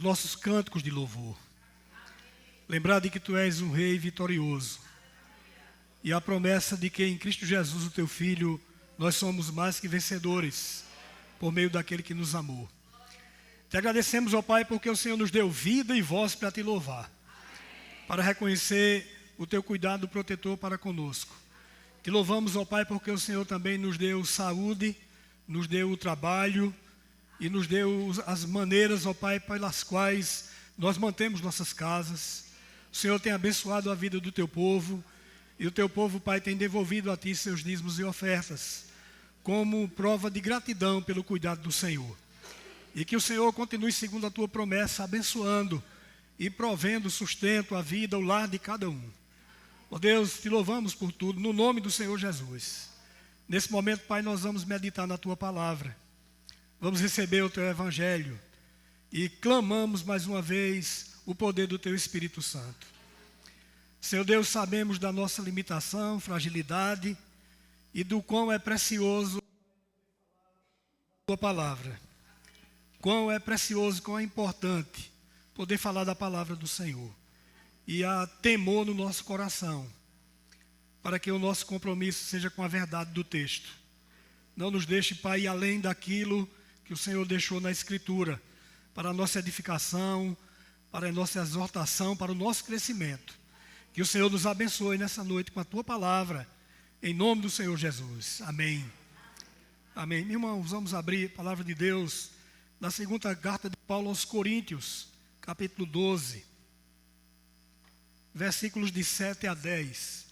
nossos cânticos de louvor. Lembrar de que Tu és um Rei vitorioso. E a promessa de que em Cristo Jesus, o Teu Filho, nós somos mais que vencedores, por meio daquele que nos amou. Te agradecemos, ó Pai, porque o Senhor nos deu vida e voz para Te louvar, para reconhecer o Teu cuidado protetor para conosco. Te louvamos, ó Pai, porque o Senhor também nos deu saúde, nos deu o trabalho e nos deu as maneiras, ó Pai, pelas quais nós mantemos nossas casas. O Senhor tem abençoado a vida do Teu povo e o Teu povo, Pai, tem devolvido a Ti seus dízimos e ofertas como prova de gratidão pelo cuidado do Senhor. E que o Senhor continue segundo a Tua promessa, abençoando e provendo sustento à vida, ao lar de cada um. Ó Deus, Te louvamos por tudo, no nome do Senhor Jesus. Nesse momento, Pai, nós vamos meditar na Tua palavra. Vamos receber o Teu Evangelho e clamamos mais uma vez o poder do Teu Espírito Santo. Senhor Deus, sabemos da nossa limitação, fragilidade e do quão é precioso a Tua palavra. Quão é precioso, quão é importante poder falar da palavra do Senhor. E há temor no nosso coração, para que o nosso compromisso seja com a verdade do texto. Não nos deixe, Pai, ir além daquilo que o Senhor deixou na Escritura, para a nossa edificação, para a nossa exortação, para o nosso crescimento. Que o Senhor nos abençoe nessa noite com a Tua palavra, em nome do Senhor Jesus. Amém. Amém. Irmãos, vamos abrir a palavra de Deus na segunda carta de Paulo aos Coríntios, capítulo 12, versículos de 7 a 10.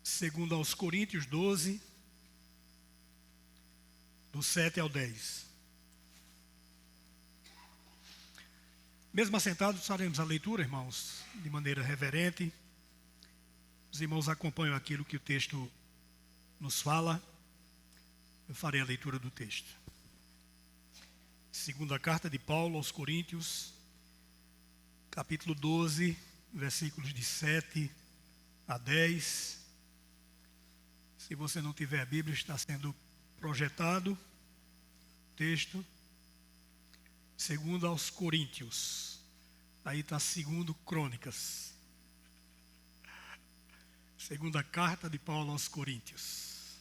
Segundo aos Coríntios 12, do 7 ao 10. Mesmo assentados, faremos a leitura, irmãos, de maneira reverente. Os irmãos acompanham aquilo que o texto nos fala. Eu farei a leitura do texto. Segunda carta de Paulo aos Coríntios, capítulo 12, versículos de 7 a 10. Se você não tiver a Bíblia, está sendo projetado o texto. Segundo aos Coríntios. Aí está segundo Crônicas. Segunda carta de Paulo aos Coríntios.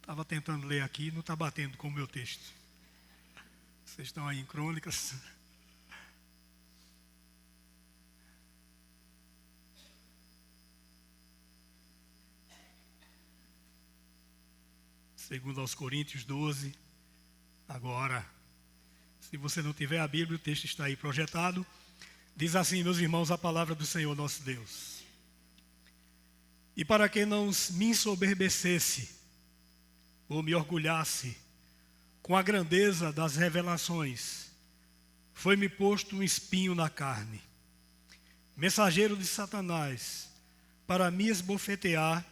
Estava tentando ler aqui, não está batendo com o meu texto. Vocês estão aí em Crônicas. Segundo aos Coríntios 12. Agora, se você não tiver a Bíblia, o texto está aí projetado. Diz assim, meus irmãos, a palavra do Senhor nosso Deus. E para que não me ensoberbecesse, ou me orgulhasse com a grandeza das revelações, foi-me posto um espinho na carne, mensageiro de Satanás, para me esbofetear,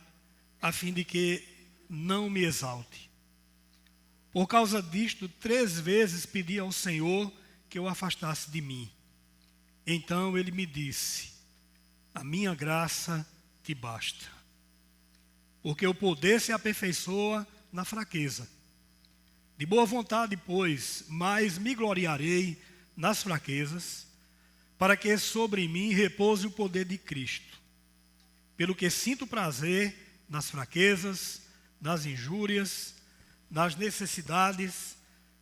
a fim de que não me exalte. Por causa disto, 3 vezes pedi ao Senhor que eu afastasse de mim. Então ele me disse, a minha graça te basta. Porque o poder se aperfeiçoa na fraqueza. De boa vontade, pois, mais me gloriarei nas fraquezas, para que sobre mim repouse o poder de Cristo. Pelo que sinto prazer nas fraquezas, nas injúrias, nas necessidades,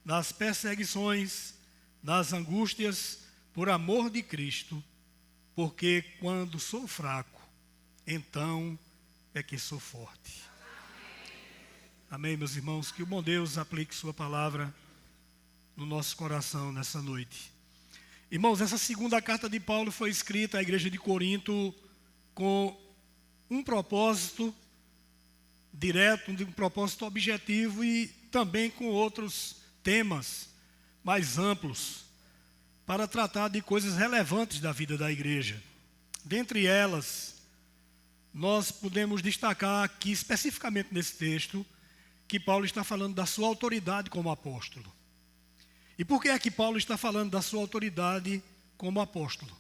nas perseguições, nas angústias, por amor de Cristo, porque quando sou fraco, então é que sou forte. Amém, meus irmãos, que o bom Deus aplique sua palavra no nosso coração nessa noite. Irmãos, essa segunda carta de Paulo foi escrita à igreja de Corinto com um propósito direto, um propósito objetivo e também com outros temas mais amplos para tratar de coisas relevantes da vida da igreja. Dentre elas, nós podemos destacar aqui especificamente nesse texto que Paulo está falando da sua autoridade como apóstolo. E por que é que Paulo está falando da sua autoridade como apóstolo?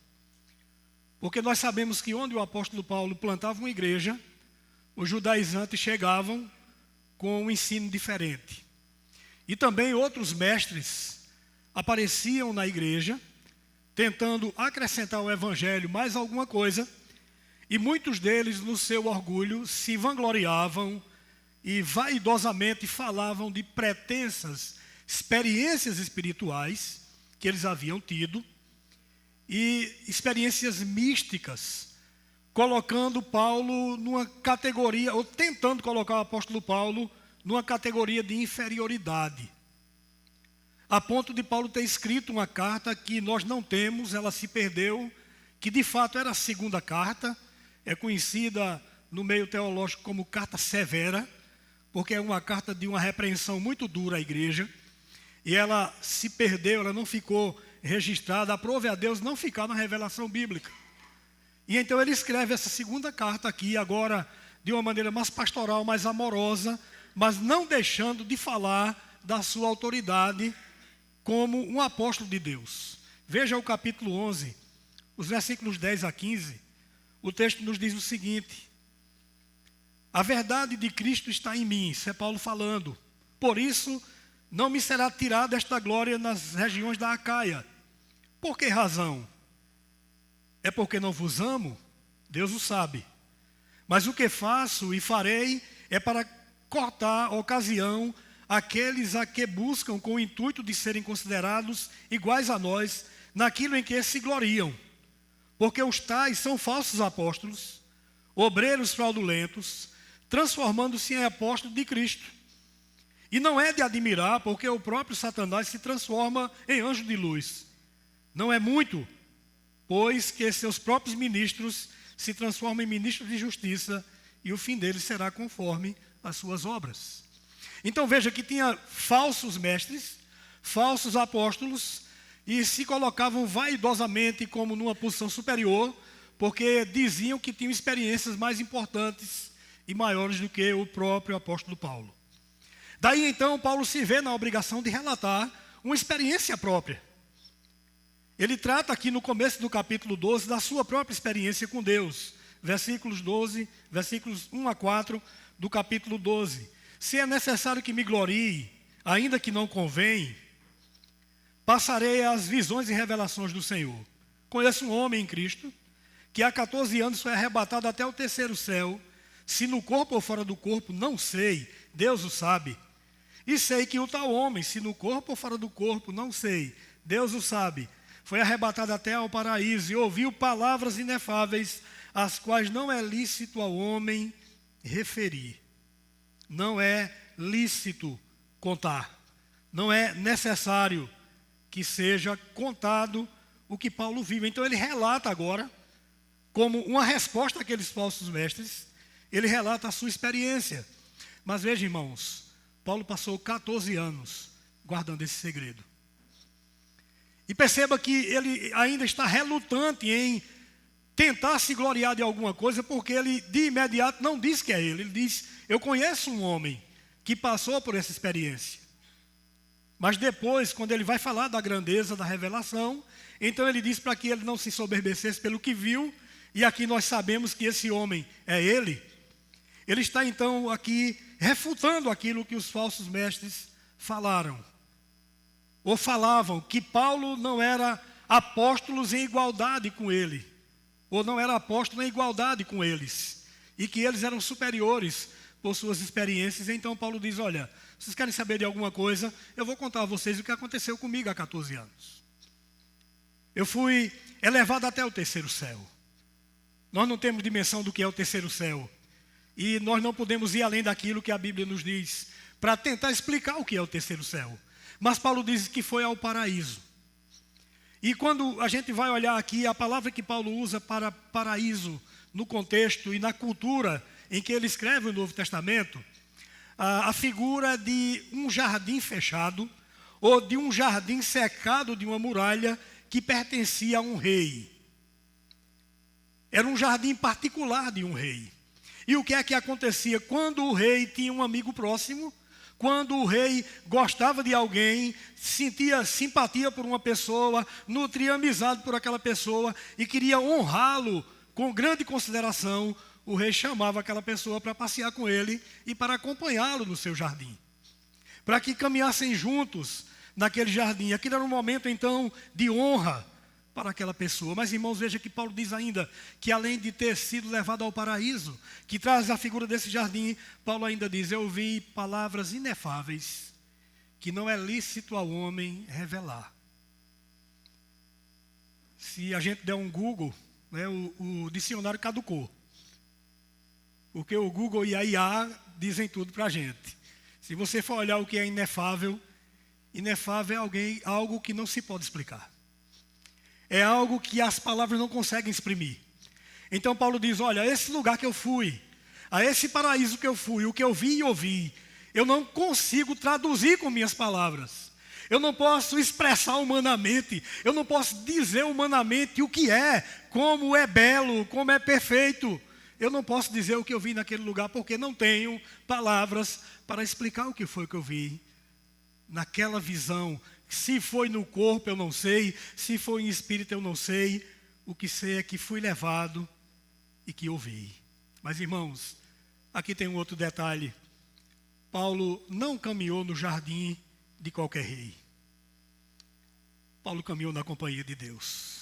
Porque nós sabemos que onde o apóstolo Paulo plantava uma igreja, os judaizantes chegavam com um ensino diferente. E também outros mestres apareciam na igreja, tentando acrescentar ao evangelho mais alguma coisa, e muitos deles, no seu orgulho, se vangloriavam e vaidosamente falavam de pretensas experiências espirituais que eles haviam tido e experiências místicas, colocando Paulo numa categoria, ou tentando colocar o apóstolo Paulo numa categoria de inferioridade. A ponto de Paulo ter escrito uma carta que nós não temos, ela se perdeu, que de fato era a segunda carta, é conhecida no meio teológico como carta severa, porque é uma carta de uma repreensão muito dura à igreja, e ela se perdeu, ela não ficou registrada, aprove a Deus não ficar na revelação bíblica. E então ele escreve essa segunda carta aqui, agora de uma maneira mais pastoral, mais amorosa, mas não deixando de falar da sua autoridade como um apóstolo de Deus. Veja o capítulo 11, os versículos 10 a 15, o texto nos diz o seguinte: a verdade de Cristo está em mim, isso é Paulo falando, por isso não me será tirada esta glória nas regiões da Acaia. Por que razão? É porque não vos amo? Deus o sabe. Mas o que faço e farei é para cortar ocasião àqueles a que buscam com o intuito de serem considerados iguais a nós naquilo em que se gloriam. Porque os tais são falsos apóstolos, obreiros fraudulentos, transformando-se em apóstolos de Cristo. E não é de admirar, porque o próprio Satanás se transforma em anjo de luz. Não é muito, pois que seus próprios ministros se transformam em ministros de justiça, e o fim deles será conforme as suas obras. Então veja que tinha falsos mestres, falsos apóstolos, e se colocavam vaidosamente como numa posição superior, porque diziam que tinham experiências mais importantes e maiores do que o próprio apóstolo Paulo. Daí então Paulo se vê na obrigação de relatar uma experiência própria. Ele trata aqui no começo do capítulo 12 da sua própria experiência com Deus. Versículos 1 a 4 do capítulo 12. Se é necessário que me glorie, ainda que não convém, passarei as visões e revelações do Senhor. Conheço um homem em Cristo, que há 14 anos foi arrebatado até o terceiro céu, se no corpo ou fora do corpo, não sei, Deus o sabe. E sei que o tal homem, se no corpo ou fora do corpo, não sei, Deus o sabe, foi arrebatado até ao paraíso e ouviu palavras inefáveis, as quais não é lícito ao homem referir. Não é lícito contar. Não é necessário que seja contado o que Paulo vive. Então ele relata agora, como uma resposta àqueles falsos mestres, ele relata a sua experiência. Mas veja, irmãos, Paulo passou 14 anos guardando esse segredo. E perceba que ele ainda está relutante em tentar se gloriar de alguma coisa, porque ele de imediato não diz que é ele. Ele diz: eu conheço um homem que passou por essa experiência. Mas depois, quando ele vai falar da grandeza da revelação, então ele diz para que ele não se soberbecesse pelo que viu, e aqui nós sabemos que esse homem é ele. Ele está então aqui refutando aquilo que os falsos mestres falaram. Ou falavam que Paulo não era apóstolo em igualdade com ele. Ou não era apóstolo em igualdade com eles. E que eles eram superiores por suas experiências. Então Paulo diz: olha, vocês querem saber de alguma coisa? Eu vou contar a vocês o que aconteceu comigo há 14 anos. Eu fui elevado até o terceiro céu. Nós não temos dimensão do que é o terceiro céu. E nós não podemos ir além daquilo que a Bíblia nos diz, para tentar explicar o que é o terceiro céu. Mas Paulo diz que foi ao paraíso. E quando a gente vai olhar aqui, a palavra que Paulo usa para paraíso, no contexto e na cultura em que ele escreve o Novo Testamento, a figura de um jardim fechado, ou de um jardim cercado de uma muralha que pertencia a um rei. Era um jardim particular de um rei. E o que é que acontecia? Quando o rei tinha um amigo próximo, quando o rei gostava de alguém, sentia simpatia por uma pessoa, nutria amizade por aquela pessoa e queria honrá-lo com grande consideração, o rei chamava aquela pessoa para passear com ele e para acompanhá-lo no seu jardim, para que caminhassem juntos naquele jardim. Aquilo era um momento, então, de honra para aquela pessoa. Mas, irmãos, veja que Paulo diz ainda que, além de ter sido levado ao paraíso, que traz a figura desse jardim, Paulo ainda diz: eu ouvi palavras inefáveis que não é lícito ao homem revelar. Se a gente der um Google, né, o dicionário caducou, porque o Google e a IA dizem tudo para a gente. Se você for olhar o que é inefável, inefável é algo que não se pode explicar. É algo que as palavras não conseguem exprimir. Então Paulo diz: olha, esse lugar que eu fui, a esse paraíso que eu fui, o que eu vi e ouvi, eu não consigo traduzir com minhas palavras. Eu não posso expressar humanamente, eu não posso dizer humanamente o que é, como é belo, como é perfeito. Eu não posso dizer o que eu vi naquele lugar, porque não tenho palavras para explicar o que foi que eu vi naquela visão. Se foi no corpo, eu não sei. Se foi em espírito, eu não sei. O que sei é que fui levado e que ouvi. Mas, irmãos, aqui tem um outro detalhe. Paulo não caminhou no jardim de qualquer rei. Paulo caminhou na companhia de Deus.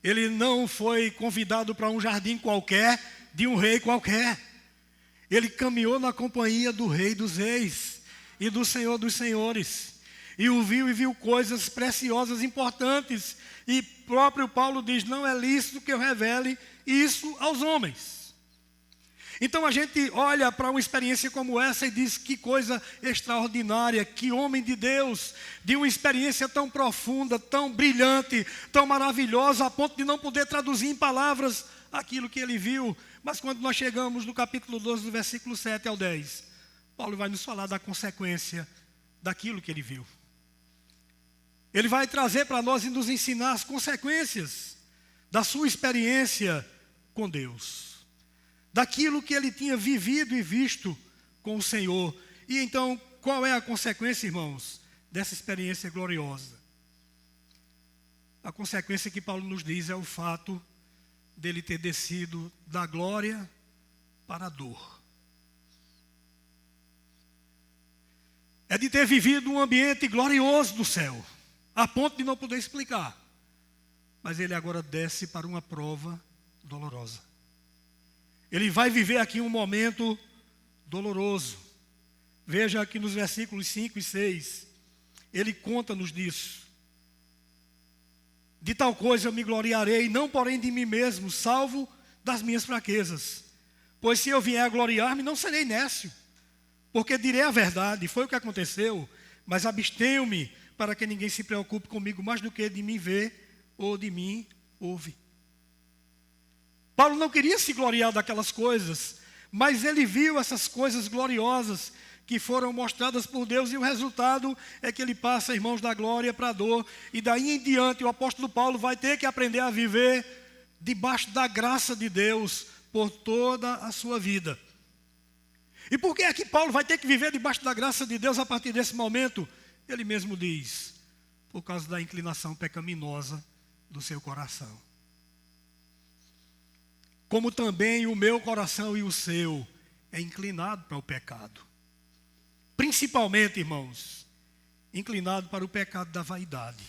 Ele não foi convidado para um jardim qualquer, de um rei qualquer. Ele caminhou na companhia do Rei dos Reis e do Senhor dos Senhores. E viu coisas preciosas, importantes. E próprio Paulo diz: não é lícito que eu revele isso aos homens. Então a gente olha para uma experiência como essa e diz: que coisa extraordinária, que homem de Deus, de uma experiência tão profunda, tão brilhante, tão maravilhosa, a ponto de não poder traduzir em palavras aquilo que ele viu. Mas quando nós chegamos no capítulo 12, do versículo 7 ao 10, Paulo vai nos falar da consequência daquilo que ele viu. Ele vai trazer para nós e nos ensinar as consequências da sua experiência com Deus, daquilo que ele tinha vivido e visto com o Senhor. E então, qual é a consequência, irmãos, dessa experiência gloriosa? A consequência que Paulo nos diz é o fato dele ter descido da glória para a dor. É de ter vivido um ambiente glorioso do céu, a ponto de não poder explicar. Mas ele agora desce para uma prova dolorosa. Ele vai viver aqui um momento doloroso. Veja aqui nos versículos 5 e 6. Ele conta-nos disso. De tal coisa eu me gloriarei, não porém de mim mesmo, salvo das minhas fraquezas. Pois se eu vier a gloriar-me, não serei nécio, porque direi a verdade, foi o que aconteceu, mas abstenho-me para que ninguém se preocupe comigo mais do que de mim ver ou de mim ouve. Paulo não queria se gloriar daquelas coisas, mas ele viu essas coisas gloriosas que foram mostradas por Deus, e o resultado é que ele passa, irmãos, da glória para a dor, e daí em diante o apóstolo Paulo vai ter que aprender a viver debaixo da graça de Deus por toda a sua vida. E por que é que Paulo vai ter que viver debaixo da graça de Deus a partir desse momento? Ele mesmo diz: por causa da inclinação pecaminosa do seu coração. Como também o meu coração e o seu é inclinado para o pecado. Principalmente, irmãos, inclinado para o pecado da vaidade.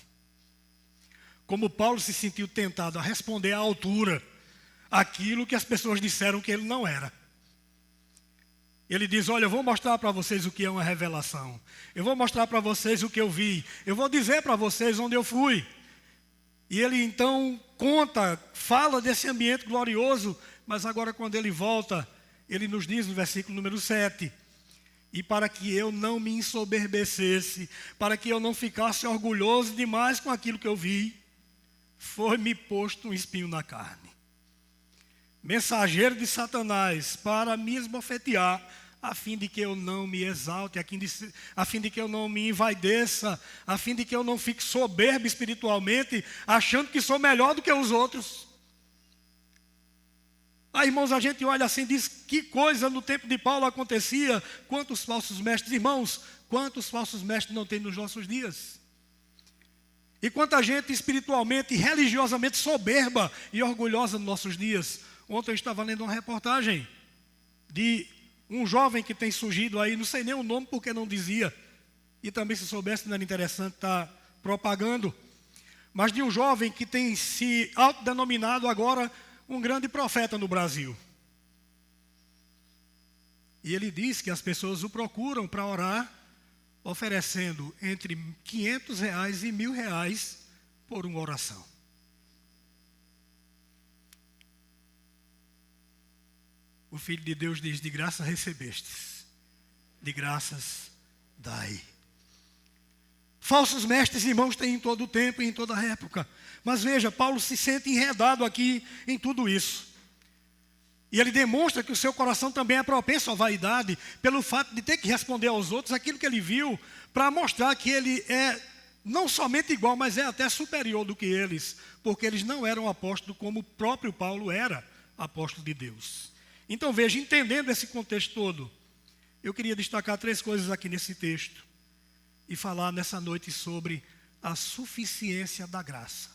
Como Paulo se sentiu tentado a responder à altura aquilo que as pessoas disseram que ele não era. Ele diz: olha, eu vou mostrar para vocês o que é uma revelação. Eu vou mostrar para vocês o que eu vi. Eu vou dizer para vocês onde eu fui. E ele então fala desse ambiente glorioso, mas agora quando ele volta, ele nos diz no versículo número 7, e para que eu não me ensoberbecesse, para que eu não ficasse orgulhoso demais com aquilo que eu vi, foi-me posto um espinho na carne. Mensageiro de Satanás, para me esbofetear, a fim de que eu não me exalte, a fim de que eu não me envaideça, a fim de que eu não fique soberbo espiritualmente, achando que sou melhor do que os outros. Aí, irmãos, a gente olha assim e diz, que coisa no tempo de Paulo acontecia, quantos falsos mestres, irmãos, quantos falsos mestres não tem nos nossos dias? E quanta gente espiritualmente e religiosamente soberba e orgulhosa nos nossos dias. Ontem eu estava lendo uma reportagem de um jovem que tem surgido aí, não sei nem o nome porque não dizia, e também se soubesse não era interessante estar propagando, mas de um jovem que tem se autodenominado agora um grande profeta no Brasil. E ele diz que as pessoas o procuram para orar, oferecendo entre R$500 e R$1.000 por uma oração. O Filho de Deus diz, de graça recebestes, de graças dai. Falsos mestres, irmãos, tem em todo o tempo e em toda a época. Mas veja, Paulo se sente enredado aqui em tudo isso. E ele demonstra que o seu coração também é propenso à vaidade, pelo fato de ter que responder aos outros aquilo que ele viu, para mostrar que ele é não somente igual, mas é até superior do que eles, porque eles não eram apóstolos como o próprio Paulo era apóstolo de Deus. Então veja, entendendo esse contexto todo, eu queria destacar 3 coisas aqui nesse texto e falar nessa noite sobre a suficiência da graça.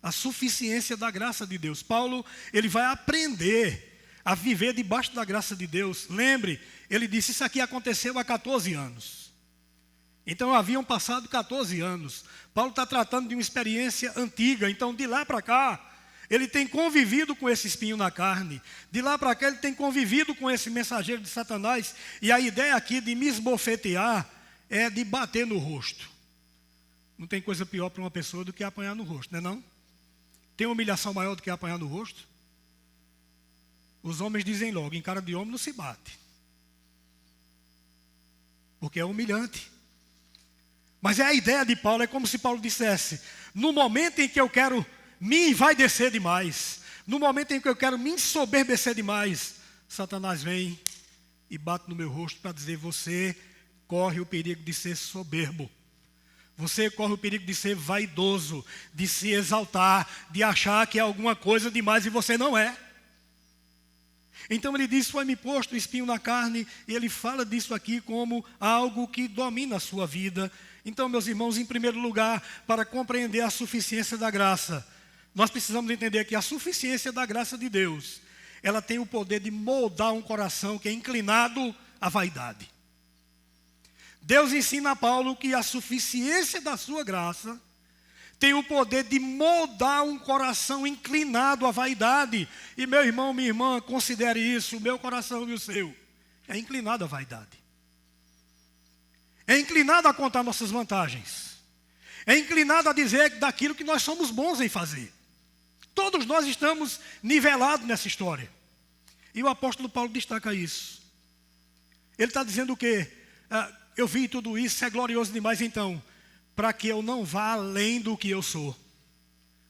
A suficiência da graça de Deus. Paulo, ele vai aprender a viver debaixo da graça de Deus. Lembre, ele disse, isso aqui aconteceu há 14 anos. Então haviam passado 14 anos. Paulo está tratando de uma experiência antiga. Então de lá para cá, ele tem convivido com esse espinho na carne. De lá para cá ele tem convivido com esse mensageiro de Satanás. E a ideia aqui de me esbofetear é de bater no rosto. Não tem coisa pior para uma pessoa do que apanhar no rosto, não é não? Tem humilhação maior do que apanhar no rosto? Os homens dizem logo, em cara de homem não se bate. Porque é humilhante. Mas é a ideia de Paulo, é como se Paulo dissesse, no momento em que eu quero me envaidecer demais, no momento em que eu quero me ensoberbecer demais, Satanás vem e bate no meu rosto para dizer, você corre o perigo de ser soberbo. Você corre o perigo de ser vaidoso, de se exaltar, de achar que é alguma coisa demais e você não é. Então ele diz, foi-me posto o espinho na carne, e ele fala disso aqui como algo que domina a sua vida. Então, meus irmãos, em primeiro lugar, para compreender a suficiência da graça, nós precisamos entender que a suficiência da graça de Deus, ela tem o poder de moldar um coração que é inclinado à vaidade. Deus ensina a Paulo que a suficiência da sua graça tem o poder de moldar um coração inclinado à vaidade. E meu irmão, minha irmã, considere isso, o meu coração e o seu, é inclinado à vaidade. É inclinado a contar nossas vantagens. É inclinado a dizer daquilo que nós somos bons em fazer. Todos nós estamos nivelados nessa história. E o apóstolo Paulo destaca isso. Ele está dizendo o quê? Eu vi tudo isso, é glorioso demais então, para que eu não vá além do que eu sou.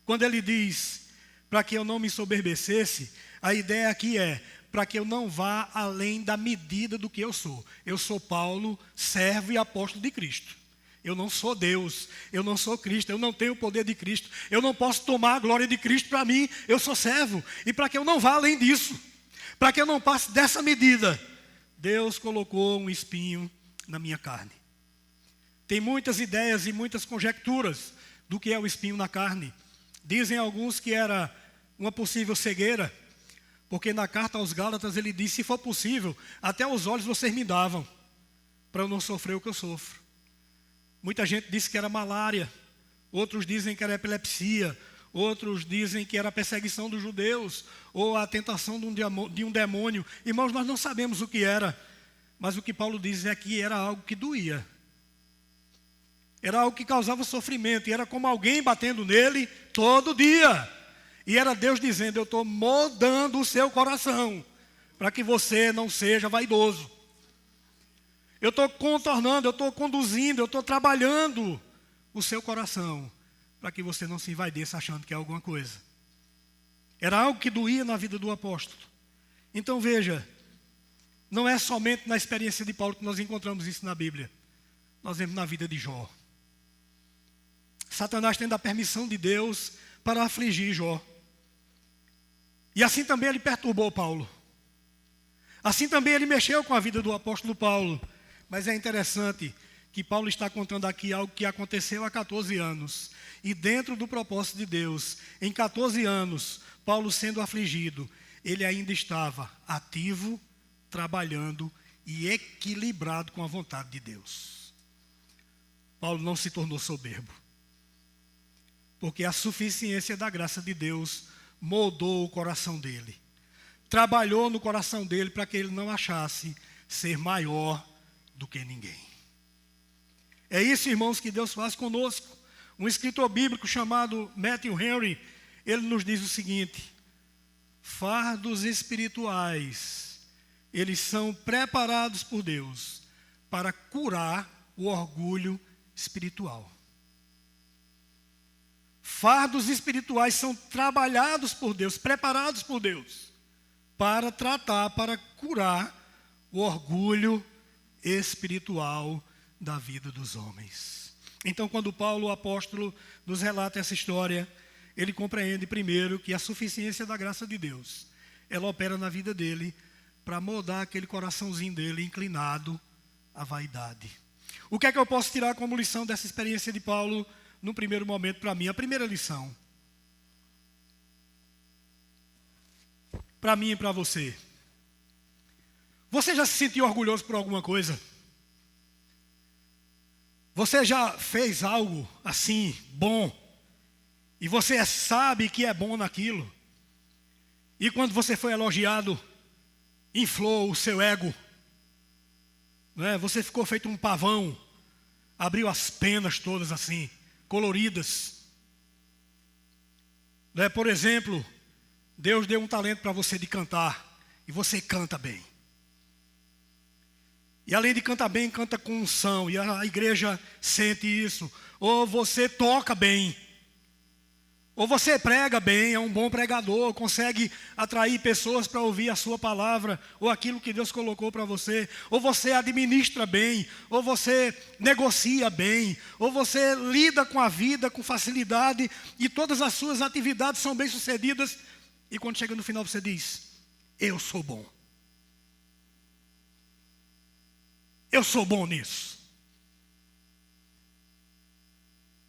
Quando ele diz, para que eu não me soberbecesse, a ideia aqui é, para que eu não vá além da medida do que eu sou. Eu sou Paulo, servo e apóstolo de Cristo. Eu não sou Deus, eu não sou Cristo, eu não tenho o poder de Cristo. Eu não posso tomar a glória de Cristo para mim, eu sou servo. E para que eu não vá além disso, para que eu não passe dessa medida, Deus colocou um espinho na minha carne. Tem muitas ideias e muitas conjecturas do que é o espinho na carne. Dizem alguns que era uma possível cegueira, porque na carta aos Gálatas ele diz, se for possível, até os olhos vocês me davam, para eu não sofrer o que eu sofro. Muita gente disse que era malária, outros dizem que era epilepsia, outros dizem que era a perseguição dos judeus, ou a tentação de um demônio. Irmãos, nós não sabemos o que era, mas o que Paulo diz é que era algo que doía. Era algo que causava sofrimento, e era como alguém batendo nele todo dia. E era Deus dizendo, eu estou moldando o seu coração, para que você não seja vaidoso. Eu estou contornando, eu estou conduzindo, eu estou trabalhando o seu coração, para que você não se envaideça achando que é alguma coisa. Era algo que doía na vida do apóstolo. Então veja, não é somente na experiência de Paulo que nós encontramos isso na Bíblia. Nós vemos na vida de Jó. Satanás tendo a permissão de Deus para afligir Jó. E assim também ele perturbou Paulo. Assim também ele mexeu com a vida do apóstolo Paulo. Mas é interessante que Paulo está contando aqui algo que aconteceu há 14 anos. E dentro do propósito de Deus, em 14 anos, Paulo sendo afligido, ele ainda estava ativo, trabalhando e equilibrado com a vontade de Deus. Paulo não se tornou soberbo, porque a suficiência da graça de Deus moldou o coração dele. Trabalhou no coração dele para que ele não achasse ser maior do que ninguém. É isso, irmãos, que Deus faz conosco. Um escritor bíblico chamado Matthew Henry, ele nos diz o seguinte: fardos espirituais, eles são preparados por Deus para curar o orgulho espiritual. Fardos espirituais são trabalhados por Deus, preparados por Deus, para tratar, para curar o orgulho espiritual da vida dos homens. Então, quando Paulo, o apóstolo, nos relata essa história, ele compreende primeiro que a suficiência da graça de Deus, ela opera na vida dele para moldar aquele coraçãozinho dele inclinado à vaidade. O que é que eu posso tirar como lição dessa experiência de Paulo no primeiro momento para mim? A primeira lição, para mim e para você. Você já se sentiu orgulhoso por alguma coisa? Você já fez algo assim, bom, e você sabe que é bom naquilo, e quando você foi elogiado, inflou o seu ego, não é? Você ficou feito um pavão, abriu as penas todas assim, coloridas. Não é? Por exemplo, Deus deu um talento para você de cantar, e você canta bem. E além de cantar bem, canta com unção, e a igreja sente isso. Ou você toca bem, ou você prega bem, é um bom pregador, consegue atrair pessoas para ouvir a sua palavra, ou aquilo que Deus colocou para você. Ou você administra bem, ou você negocia bem, ou você lida com a vida com facilidade, e todas as suas atividades são bem sucedidas. E quando chega no final você diz: eu sou bom. Eu sou bom nisso.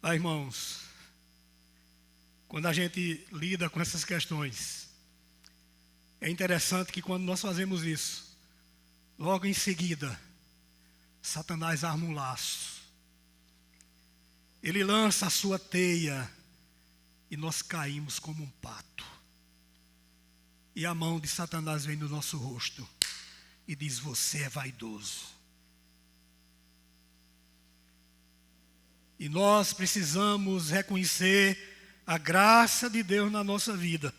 Irmãos, quando a gente lida com essas questões, é interessante que quando nós fazemos isso, logo em seguida, Satanás arma um laço. Ele lança a sua teia e nós caímos como um pato. E a mão de Satanás vem no nosso rosto e diz: você é vaidoso. E nós precisamos reconhecer a graça de Deus na nossa vida.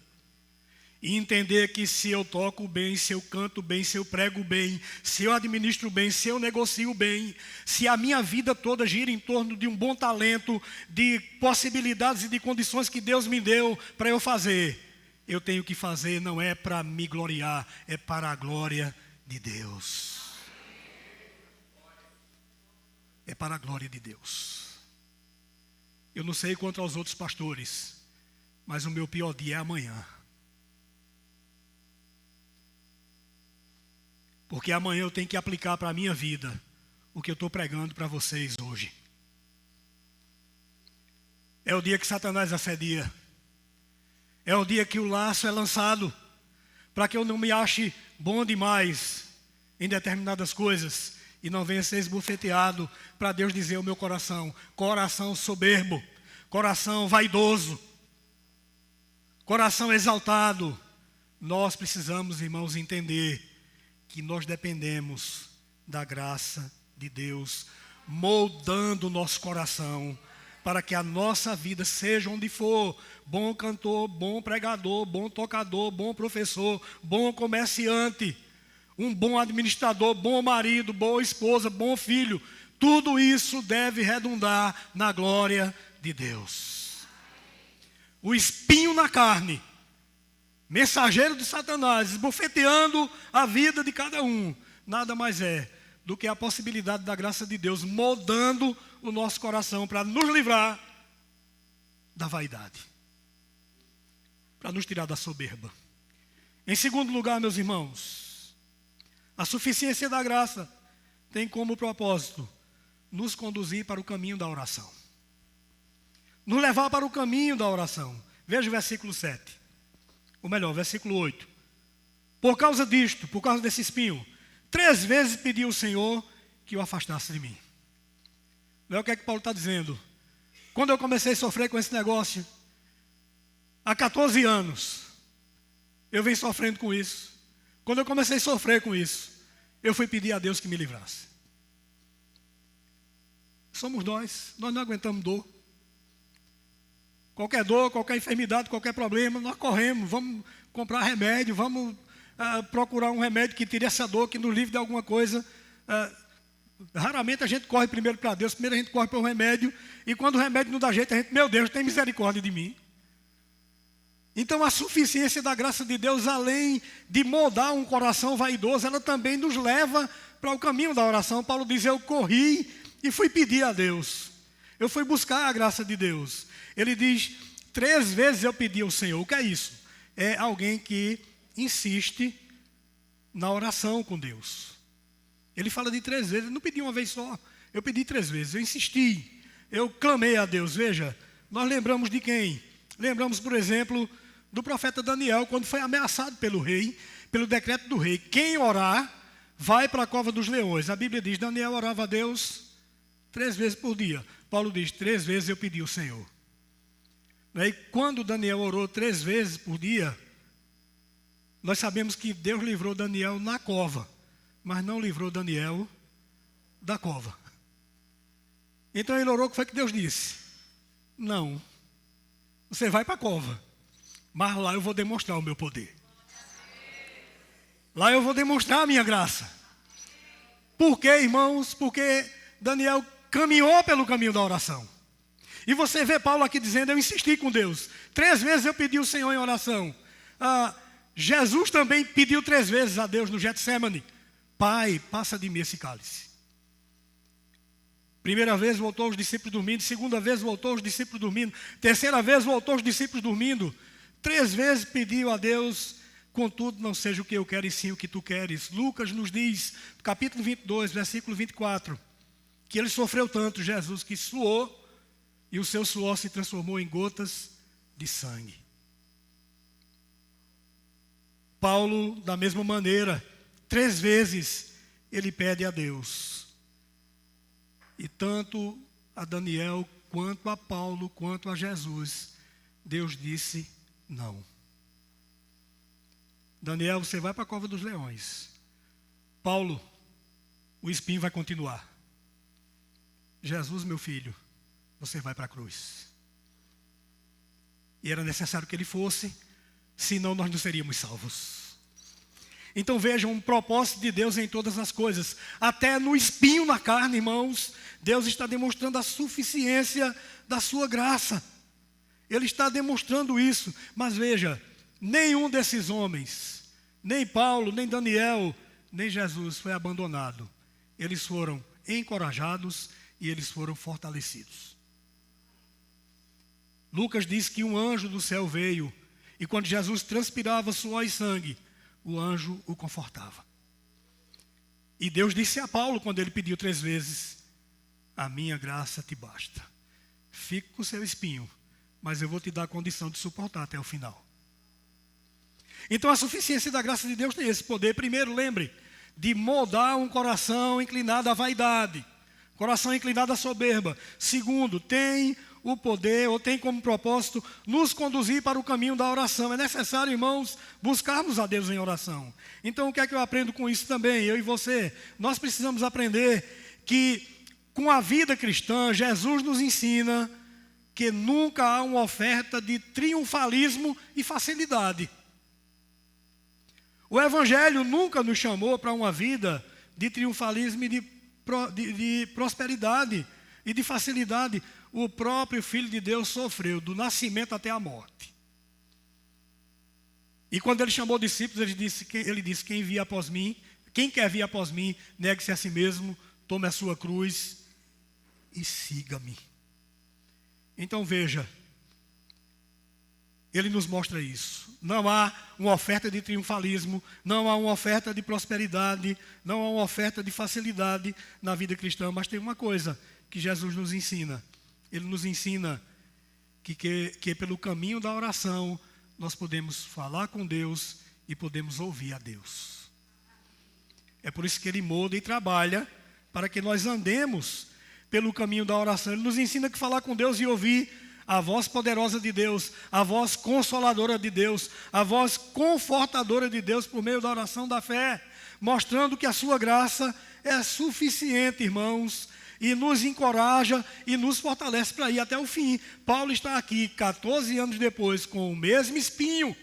E entender que se eu toco bem, se eu canto bem, se eu prego bem, se eu administro bem, se eu negocio bem, se a minha vida toda gira em torno de um bom talento, de possibilidades e de condições que Deus me deu para eu fazer, eu tenho que fazer, não é para me gloriar, é para a glória de Deus. É para a glória de Deus. Eu não sei quanto aos outros pastores, mas o meu pior dia é amanhã. Porque amanhã eu tenho que aplicar para a minha vida o que eu estou pregando para vocês hoje. É o dia que Satanás assedia. É o dia que o laço é lançado para que eu não me ache bom demais em determinadas coisas e não venha ser esbofeteado, para Deus dizer ao meu coração: coração soberbo, coração vaidoso, coração exaltado. Nós precisamos, irmãos, entender que nós dependemos da graça de Deus, moldando o nosso coração, para que a nossa vida seja onde for, bom cantor, bom pregador, bom tocador, bom professor, bom comerciante, um bom administrador, bom marido, boa esposa, bom filho. Tudo isso deve redundar na glória de Deus. O espinho na carne, mensageiro de Satanás, esbofeteando a vida de cada um, nada mais é do que a possibilidade da graça de Deus moldando o nosso coração para nos livrar da vaidade, para nos tirar da soberba. Em segundo lugar, meus irmãos, a suficiência da graça tem como propósito nos conduzir para o caminho da oração. Nos levar para o caminho da oração. Veja o versículo 7. Ou melhor, versículo 8. Por causa disto, por causa desse espinho, 3 vezes pedi ao Senhor que o afastasse de mim. Não é o que é que Paulo está dizendo? Quando eu comecei a sofrer com esse negócio, há 14 anos, eu venho sofrendo com isso. Quando eu comecei a sofrer com isso, eu fui pedir a Deus que me livrasse. Somos nós não aguentamos dor. Qualquer dor, qualquer enfermidade, qualquer problema, nós corremos, vamos comprar remédio, vamos procurar um remédio que tire essa dor, que nos livre de alguma coisa. Raramente a gente corre primeiro para Deus, primeiro a gente corre para o remédio, e quando o remédio não dá jeito, a gente, meu Deus, tem misericórdia de mim. Então a suficiência da graça de Deus, além de moldar um coração vaidoso, ela também nos leva para o caminho da oração. Paulo diz, eu corri e fui pedir a Deus. Eu fui buscar a graça de Deus. Ele diz, 3 vezes eu pedi ao Senhor. O que é isso? É alguém que insiste na oração com Deus. Ele fala de 3 vezes, ele não pediu uma vez só. Eu pedi 3 vezes, eu insisti. Eu clamei a Deus. Veja, nós lembramos de quem? Lembramos, por exemplo, do profeta Daniel, quando foi ameaçado pelo rei, pelo decreto do rei. Quem orar, vai para a cova dos leões. A Bíblia diz, Daniel orava a Deus 3 vezes por dia. Paulo diz, 3 vezes eu pedi ao Senhor. E quando Daniel orou 3 vezes por dia, nós sabemos que Deus livrou Daniel na cova, mas não livrou Daniel da cova. Então ele orou, o que foi que Deus disse? Não, você vai para a cova, mas lá eu vou demonstrar o meu poder. Lá eu vou demonstrar a minha graça. Por quê, irmãos? Porque Daniel caminhou pelo caminho da oração. E você vê Paulo aqui dizendo, eu insisti com Deus. 3 vezes eu pedi ao Senhor em oração. Jesus também pediu 3 vezes a Deus no Getsemane. Pai, passa de mim esse cálice. Primeira vez voltou os discípulos dormindo. Segunda vez voltou os discípulos dormindo. Terceira vez voltou os discípulos dormindo. 3 vezes pediu a Deus, contudo não seja o que eu quero e sim o que tu queres. Lucas nos diz, capítulo 22, versículo 24, que ele sofreu tanto, Jesus, que suou, e o seu suor se transformou em gotas de sangue. Paulo, da mesma maneira, 3 vezes ele pede a Deus. E tanto a Daniel, quanto a Paulo, quanto a Jesus, Deus disse não. Daniel, você vai para a cova dos leões. Paulo, o espinho vai continuar. Jesus, meu filho, você vai para a cruz. E era necessário que ele fosse, senão nós não seríamos salvos. Então vejam um propósito de Deus em todas as coisas. Até no espinho na carne, irmãos, Deus está demonstrando a suficiência da sua graça. Ele está demonstrando isso. Mas veja, nenhum desses homens, nem Paulo, nem Daniel, nem Jesus foi abandonado. Eles foram encorajados e eles foram fortalecidos. Lucas diz que um anjo do céu veio, e quando Jesus transpirava suor e sangue, o anjo o confortava. E Deus disse a Paulo, quando ele pediu 3 vezes, a minha graça te basta. Fique com o seu espinho, mas eu vou te dar a condição de suportar até o final. Então a suficiência da graça de Deus tem esse poder. Primeiro, lembre, de moldar um coração inclinado à vaidade, coração inclinado à soberba. Segundo, tem o poder, ou tem como propósito, nos conduzir para o caminho da oração. É necessário, irmãos, buscarmos a Deus em oração. Então, o que é que eu aprendo com isso também, eu e você? Nós precisamos aprender que, com a vida cristã, Jesus nos ensina que nunca há uma oferta de triunfalismo e facilidade. O Evangelho nunca nos chamou para uma vida de triunfalismo e de prosperidade e de facilidade. O próprio Filho de Deus sofreu do nascimento até a morte. E quando ele chamou discípulos, ele disse, quem vier após mim, quem quer vir após mim, negue-se a si mesmo, tome a sua cruz e siga-me. Então veja, ele nos mostra isso. Não há uma oferta de triunfalismo, não há uma oferta de prosperidade, não há uma oferta de facilidade na vida cristã, mas tem uma coisa que Jesus nos ensina. Ele nos ensina que pelo caminho da oração nós podemos falar com Deus e podemos ouvir a Deus. É por isso que ele molda e trabalha para que nós andemos pelo caminho da oração. Ele nos ensina que falar com Deus e ouvir a voz poderosa de Deus, a voz consoladora de Deus, a voz confortadora de Deus por meio da oração da fé, mostrando que a sua graça é suficiente, irmãos, e nos encoraja e nos fortalece para ir até o fim. Paulo está aqui 14 anos depois com o mesmo espinho,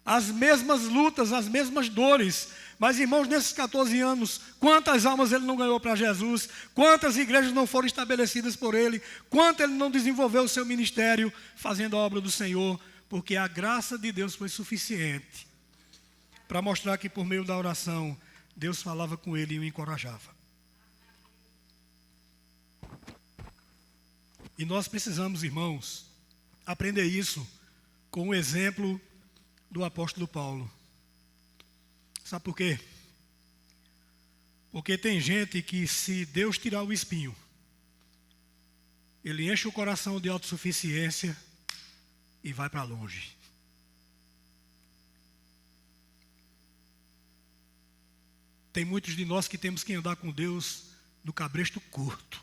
as mesmas lutas, as mesmas dores. Mas, irmãos, nesses 14 anos, quantas almas ele não ganhou para Jesus? Quantas igrejas não foram estabelecidas por ele? Quanto ele não desenvolveu o seu ministério fazendo a obra do Senhor? Porque a graça de Deus foi suficiente para mostrar que por meio da oração, Deus falava com ele e o encorajava. E nós precisamos, irmãos, aprender isso com o exemplo do apóstolo Paulo. Sabe por quê? Porque tem gente que, se Deus tirar o espinho, ele enche o coração de autossuficiência e vai para longe. Tem muitos de nós que temos que andar com Deus no cabresto curto.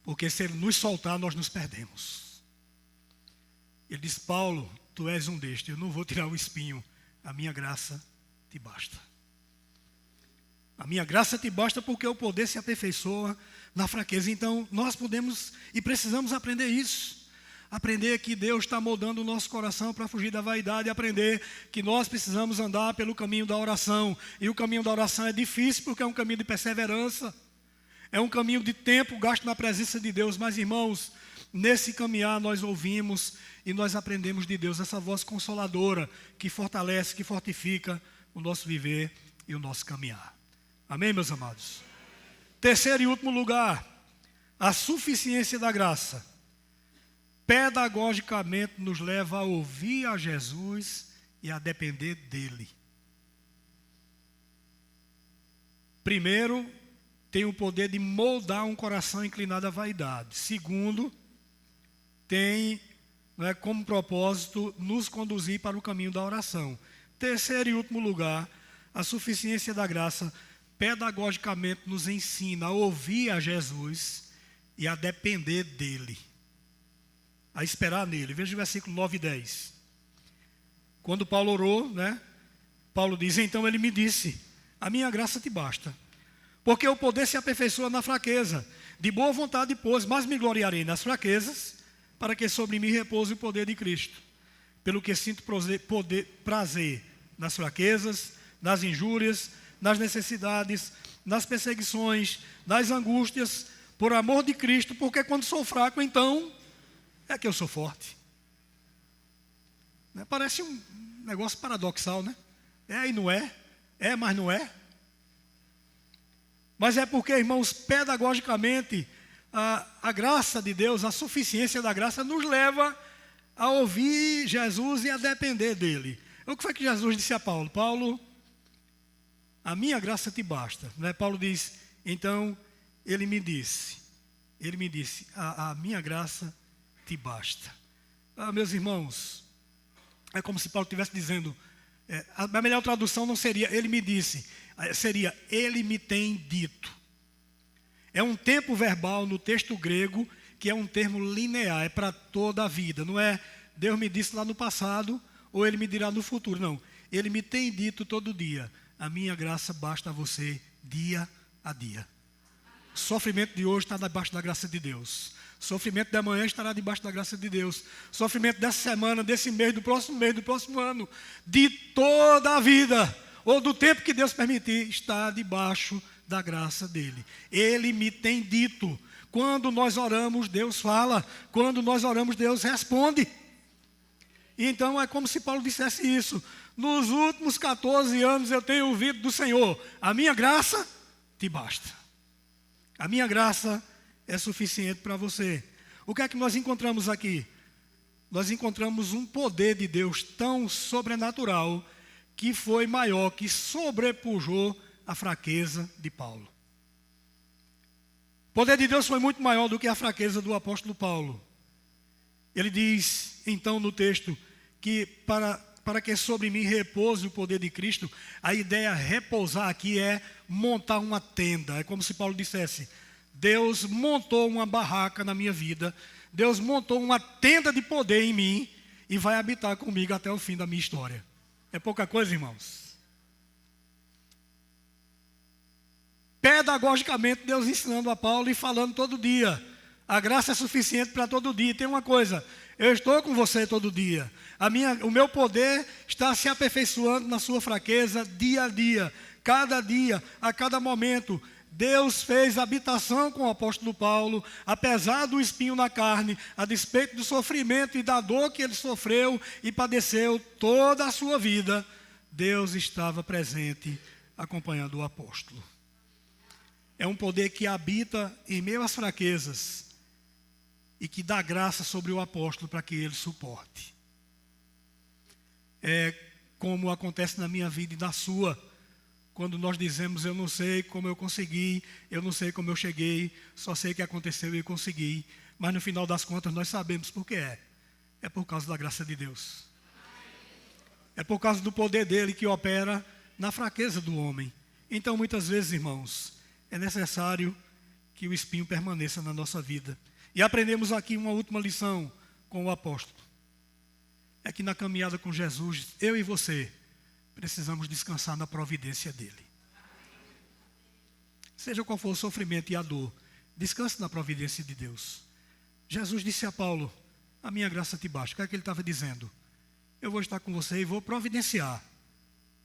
Porque se ele nos soltar, nós nos perdemos. Ele diz: Paulo, tu és um destes, eu não vou tirar o espinho, a minha graça te basta. A minha graça te basta porque o poder se aperfeiçoa na fraqueza. Então, nós podemos e precisamos aprender isso. Aprender que Deus está moldando o nosso coração para fugir da vaidade. Aprender que nós precisamos andar pelo caminho da oração. E o caminho da oração é difícil porque é um caminho de perseverança. É um caminho de tempo gasto na presença de Deus. Mas, irmãos, nesse caminhar nós ouvimos e nós aprendemos de Deus essa voz consoladora que fortalece, que fortifica o nosso viver e o nosso caminhar. Amém, meus amados? Terceiro e último lugar, a suficiência da graça pedagogicamente nos leva a ouvir a Jesus e a depender dele. Primeiro, tem o poder de moldar um coração inclinado à vaidade. Segundo, tem como propósito nos conduzir para o caminho da oração. Terceiro e último lugar, a suficiência da graça pedagogicamente nos ensina a ouvir a Jesus e a depender dele, a esperar nele. Veja o versículo 9 e 10. Quando Paulo orou, Paulo diz: então ele me disse, a minha graça te basta, porque o poder se aperfeiçoa na fraqueza. De boa vontade, pois, mas me gloriarei nas fraquezas, para que sobre mim repouse o poder de Cristo. Pelo que sinto prazer nas fraquezas, nas injúrias, nas necessidades, nas perseguições, nas angústias, por amor de Cristo, porque quando sou fraco, então é que eu sou forte. Parece um negócio paradoxal, né? É e não é, é, mas não é. Mas é porque, irmãos, pedagogicamente, a graça de Deus, a suficiência da graça nos leva a ouvir Jesus e a depender dele. O que foi que Jesus disse a Paulo? Paulo, a minha graça te basta. Paulo diz, então, ele me disse, a minha graça te basta. Meus irmãos, é como se Paulo estivesse dizendo, a melhor tradução não seria, ele me disse, seria, ele me tem dito. É um tempo verbal no texto grego que é um termo linear, é para toda a vida. Não é Deus me disse lá no passado ou ele me dirá no futuro. Não, ele me tem dito todo dia, a minha graça basta a você dia a dia. O sofrimento de hoje está debaixo da graça de Deus. O sofrimento de amanhã estará debaixo da graça de Deus. O sofrimento dessa semana, desse mês, do próximo ano, de toda a vida, ou do tempo que Deus permitir, está debaixo da graça dele. Ele me tem dito. Quando nós oramos, Deus fala. Quando nós oramos, Deus responde. Então é como se Paulo dissesse isso. Nos últimos 14 anos eu tenho ouvido do Senhor, a minha graça te basta. A minha graça é suficiente para você. O que é que nós encontramos aqui? nós encontramos um poder de Deus tão sobrenatural que foi maior, que sobrepujou a fraqueza de Paulo. O poder de Deus foi muito maior do que a fraqueza do apóstolo Paulo. Ele diz, então, no texto, que para que sobre mim repouse o poder de Cristo, a ideia repousar aqui é montar uma tenda. É como se Paulo dissesse, Deus montou uma barraca na minha vida, Deus montou uma tenda de poder em mim e vai habitar comigo até o fim da minha história. É pouca coisa, irmãos? Pedagogicamente, Deus ensinando a Paulo e falando todo dia. A graça é suficiente para todo dia. Tem uma coisa, eu estou com você todo dia. O meu poder está se aperfeiçoando na sua fraqueza dia a dia, a cada momento. Deus fez habitação com o apóstolo Paulo, apesar do espinho na carne, a despeito do sofrimento e da dor que ele sofreu e padeceu toda a sua vida. Deus estava presente, acompanhando o apóstolo. É um poder que habita em meio às fraquezas e que dá graça sobre o apóstolo para que ele suporte. É como acontece na minha vida e na sua, quando nós dizemos, eu não sei como eu consegui, eu não sei como eu cheguei, só sei que aconteceu e consegui, mas no final das contas nós sabemos por que é. É por causa da graça de Deus. É por causa do poder dele que opera na fraqueza do homem. Então, muitas vezes, irmãos, é necessário que o espinho permaneça na nossa vida. E aprendemos aqui uma última lição com o apóstolo. É que na caminhada com Jesus, eu e você, precisamos descansar na providência dele. Seja qual for o sofrimento e a dor, descanse na providência de Deus. Jesus disse a Paulo, a minha graça te basta. O que é que ele estava dizendo? Eu vou estar com você e vou providenciar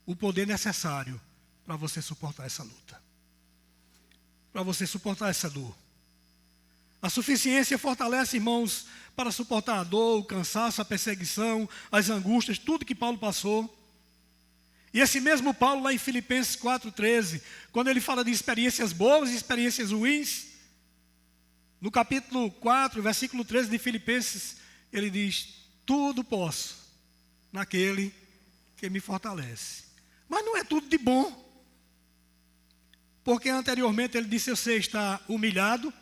o poder necessário para você suportar essa luta. Para você suportar essa dor. A suficiência fortalece, irmãos, para suportar a dor, o cansaço, a perseguição, as angústias, tudo que Paulo passou. E esse mesmo Paulo, lá em Filipenses 4,13, quando ele fala de experiências boas e experiências ruins, no capítulo 4, versículo 13 de Filipenses, ele diz, tudo posso naquele que me fortalece. Mas não é tudo de bom. Porque anteriormente ele disse, eu sei estar humilhado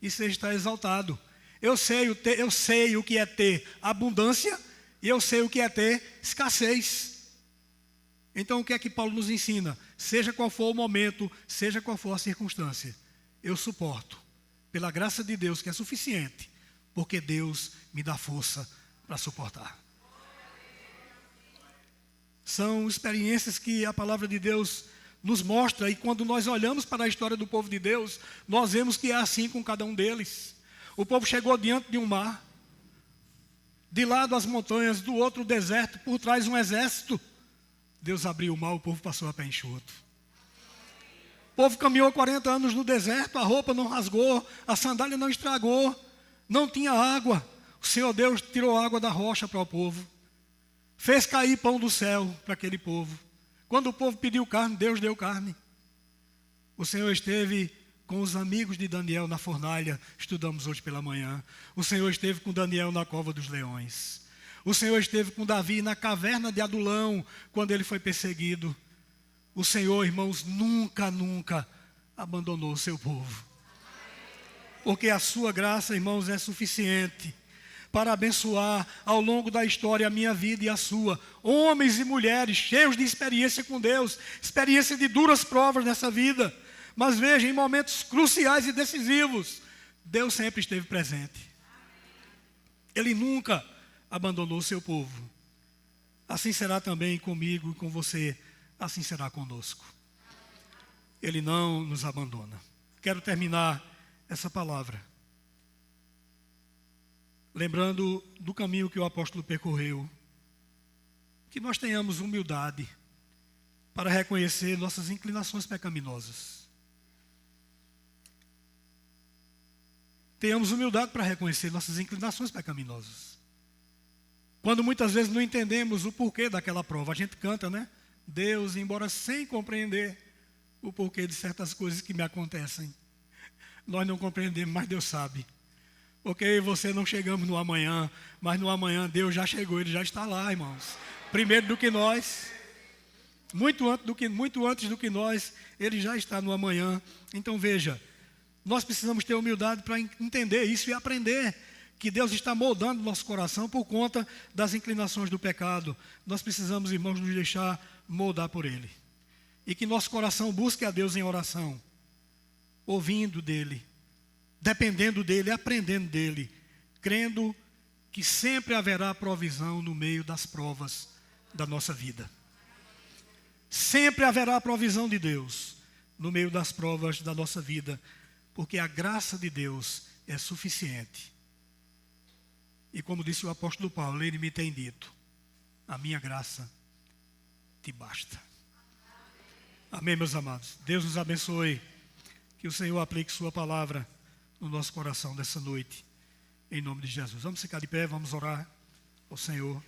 e sei estar exaltado. Eu sei o que é ter abundância e eu sei o que é ter escassez. Então o que é que Paulo nos ensina? Seja qual for o momento, seja qual for a circunstância, eu suporto, pela graça de Deus que é suficiente, porque Deus me dá força para suportar. São experiências que a palavra de Deus nos mostra, e quando nós olhamos para a história do povo de Deus, nós vemos que é assim com cada um deles. O povo chegou diante de um mar, de lado as montanhas, do outro o deserto, por trás um exército. Deus abriu o mar, o povo passou a pé enxuto. O povo caminhou 40 anos no deserto, a roupa não rasgou, a sandália não estragou, não tinha água. O Senhor Deus tirou água da rocha para o povo. Fez cair pão do céu para aquele povo. Quando o povo pediu carne, Deus deu carne. O Senhor esteve com os amigos de Daniel na fornalha, estudamos hoje pela manhã. O Senhor esteve com Daniel na cova dos leões. O Senhor esteve com Davi na caverna de Adulão, quando ele foi perseguido. O Senhor, irmãos, nunca abandonou o seu povo. Porque a sua graça, irmãos, é suficiente para abençoar ao longo da história a minha vida e a sua. Homens e mulheres cheios de experiência com Deus, experiência de duras provas nessa vida. Mas veja, em momentos cruciais e decisivos, Deus sempre esteve presente. Ele nunca abandonou o seu povo. Assim será também comigo e com você, assim será conosco. Ele não nos abandona. Quero terminar essa palavra lembrando do caminho que o apóstolo percorreu, que nós tenhamos humildade para reconhecer nossas inclinações pecaminosas. Tenhamos humildade para reconhecer nossas inclinações pecaminosas. Quando muitas vezes não entendemos o porquê daquela prova, a gente canta, né? Deus, embora sem compreender o porquê de certas coisas que me acontecem, nós não compreendemos, mas Deus sabe. Porque eu e você não chegamos no amanhã, mas no amanhã Deus já chegou, Ele já está lá, irmãos. Primeiro do que nós, muito antes do que nós, Ele já está no amanhã. Então veja, nós precisamos ter humildade para entender isso e aprender que Deus está moldando nosso coração por conta das inclinações do pecado. Nós precisamos, irmãos, nos deixar moldar por Ele. E que nosso coração busque a Deus em oração, ouvindo dEle, dependendo dEle, aprendendo dEle, crendo que sempre haverá provisão no meio das provas da nossa vida. Sempre haverá provisão de Deus no meio das provas da nossa vida, porque a graça de Deus é suficiente. E como disse o apóstolo Paulo, ele me tem dito: a minha graça te basta. Amém, meus amados. Deus nos abençoe. Que o Senhor aplique sua palavra no nosso coração dessa noite. Em nome de Jesus. Vamos ficar de pé, vamos orar ao Senhor.